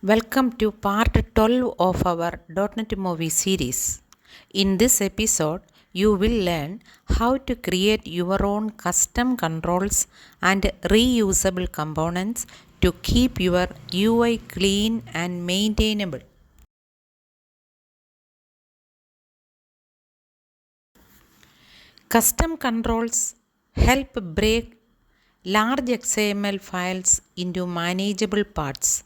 Welcome to part 12 of our .NET movie series. In this episode, you will learn how to create your own custom controls and reusable components to keep your UI clean and maintainable. Custom controls help break large XML files into manageable parts.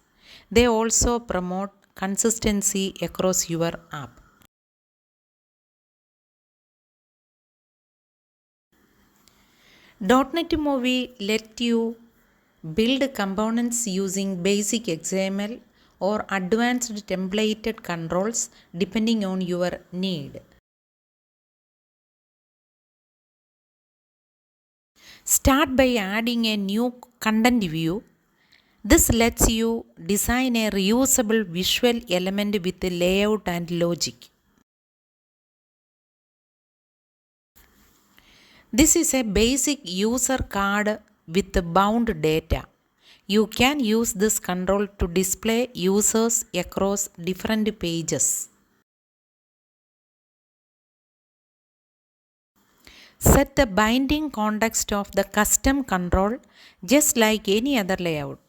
They also promote consistency across your app. .NET Movie let you build components using basic XML or advanced templated controls depending on your need. Start by adding a new content view. This lets you design a reusable visual element with layout and logic. This is a basic user card with bound data. You can use this control to display users across different pages. Set the binding context of the custom control just like any other layout.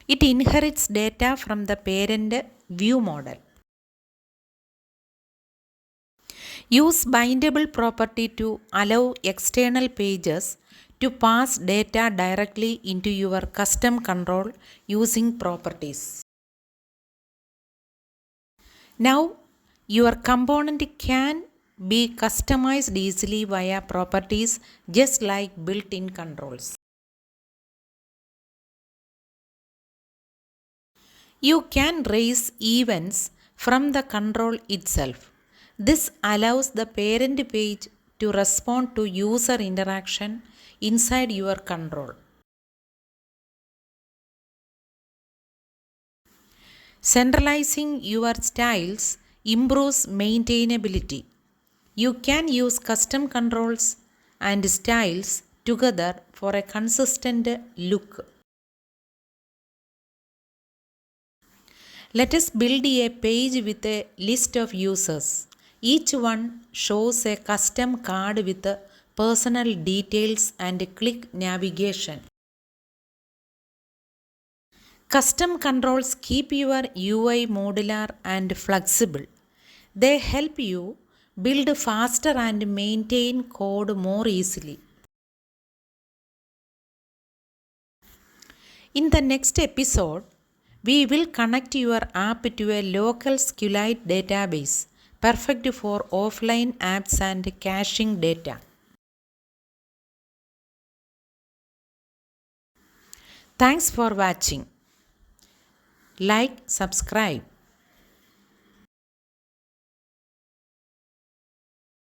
It inherits data from the parent view model. Use bindable property to allow external pages to pass data directly into your custom control using properties. Now, your component can be customized easily via properties just like built-in controls. You can raise events from the control itself. This allows the parent page to respond to user interaction inside your control. Centralizing your styles improves maintainability. You can use custom controls and styles together for a consistent look. Let us build a page with a list of users. Each one shows a custom card with personal details and click navigation. Custom controls keep your UI modular and flexible. They help you build faster and maintain code more easily. In the next episode, we will connect your app to a local SQLite database, perfect for offline apps and caching data. Thanks for watching. Like, subscribe.